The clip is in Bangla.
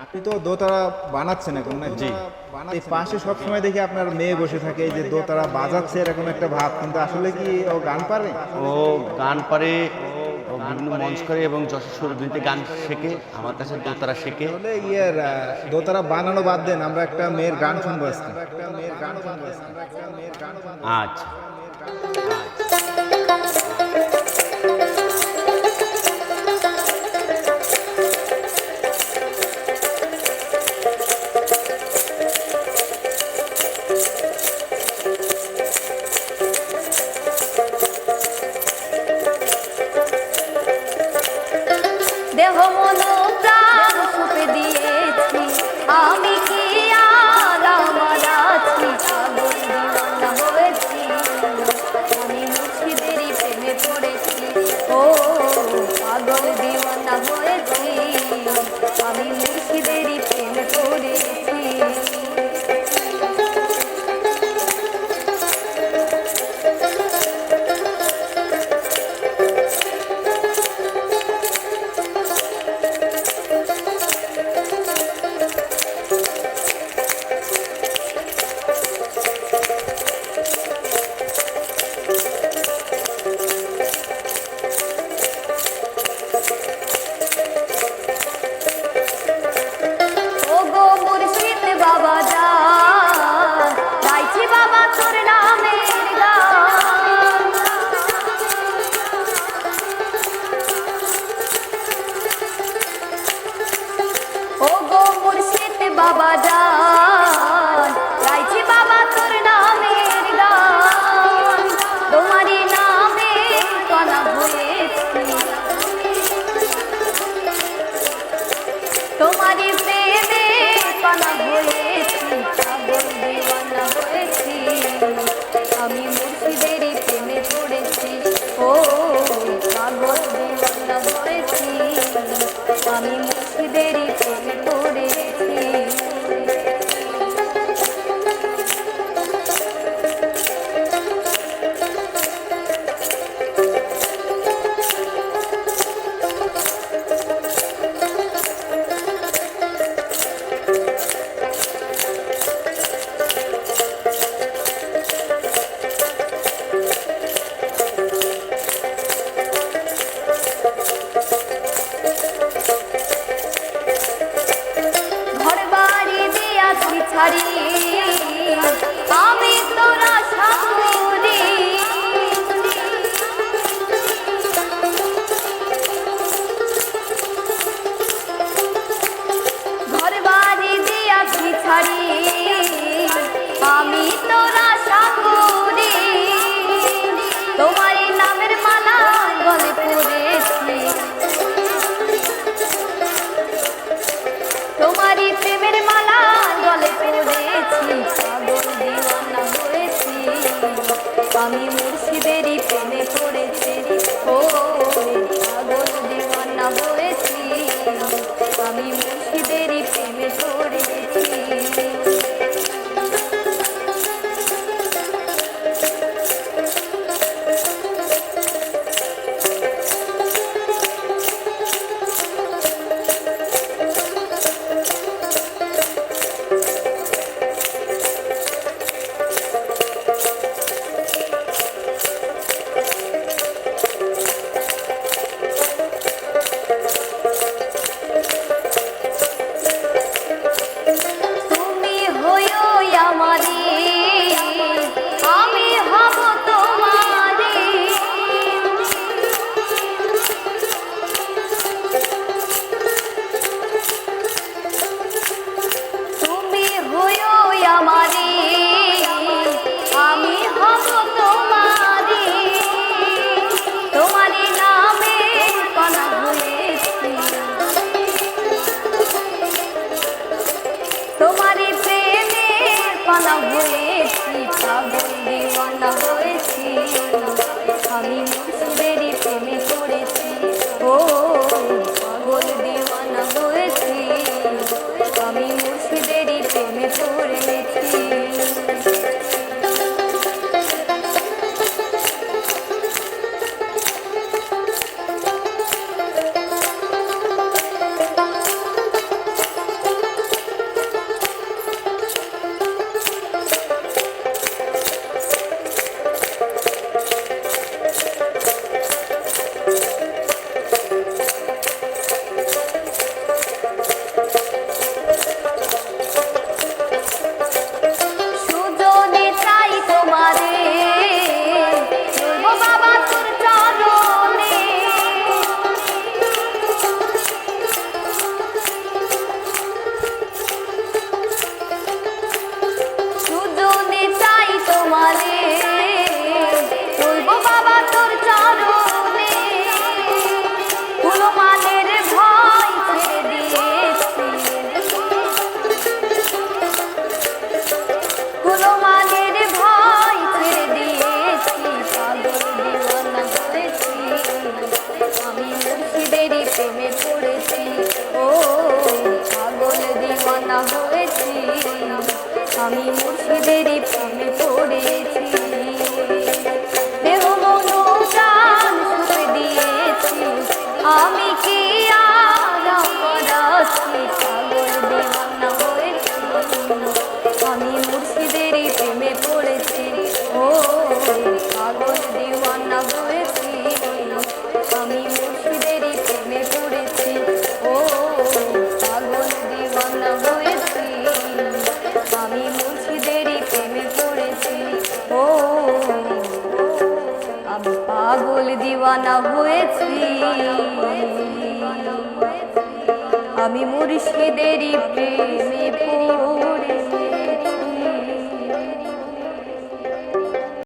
আপনি তো দোতারা বানাচ্ছেন এখন না? জি। এই পাশে সবসময় দেখি আপনার মেয়ে বসে থাকে, এই যে দোতারা বাজাচ্ছে এরকম একটা ভাব, কিন্তু আসলে কি ও গান পারে? ও গান পারে, ও বিভিন্ন মঞ্চ করে এবং যশোর সুরভিতে গান শেখে, আমার কাছে দোতারা শেখে। তাহলে দোতারা বানানো বাদ দেন, আমরা একটা মেয়ের গান শুনবো আজকে। আচ্ছা। দেহ মন প্রাণ সুপে দিয়েছি, আমি কি আর আমার আছি, পাগল দিওয়ানা হয়েছি, আমি মুর্শিদেরই প্রেমে পড়েছি। ও পাগল দিওয়ানা হয়েছি, আমি মুর্শিদেরই প্রেমে পড়েছি। বাবা যান গাইছি বাবা তোর নামের গান, ও গো মুর্শিদ বাবা যান গাইছি বাবা তোর নামের গান, তোমারই নামে কানা হয়েছি, তোমারই প্রেমে পানা হয়েছি, পাগল দিওয়ানা হয়েছি, আমি মুর্শিদেরই প্রেমে পড়েছি। ও পাগল দিওয়ানা হয়েছি, আমি মুর্শিদেরই প্রেমে পড়েছি। ছাড়ি আমি তোরা সাপুরি, ঘর বাড়ি দিয়াছি ছাড়ি আমি তোরা সাপুরি, তোমার নামের মালা গলে পড়েছি, তোমারই প্রেমের মালা গলে পড়েছি, পাগল দিওয়ানা হয়েছি, আমি মুর্শিদেরই প্রেমে পড়েছি। ও পাগল দিওয়ানা হয়েছি, আমি মুর্শিদেরই প্রেমে পড়েছি। দিওয়ানা হয়েছি, পাগল দিওয়ানা হয়েছি, আমি মুর্শিদেরই প্রেমে পড়েছি। ও পাগল দিওয়ানা হয়েছি, আমি মুর্শিদেরই প্রেমে পড়েছি। দিওয়ানা হয়েছি, আমি মুর্শিদেরই প্রেমে পড়েছি। দেহ মন প্রাণ সুখ দিয়েছি, আমি কি আর আছি, পাগল দিওয়ানা হয়েছি, আমি মুর্শিদেরই প্রেমে পড়েছি। ও পাগল দিওয়ানা হয়েছি, আমি মুর্শিদেরই প্রেমে পড়েছি। ও পাগল দিওয়ানা হয়েছি, আমি মুর্শিদেরই প্রেমে পড়েছি। ও আমি পাগল দিওয়ানা হয়েছি, আমি মুর্শিদেরই প্রেমে পড়েছি।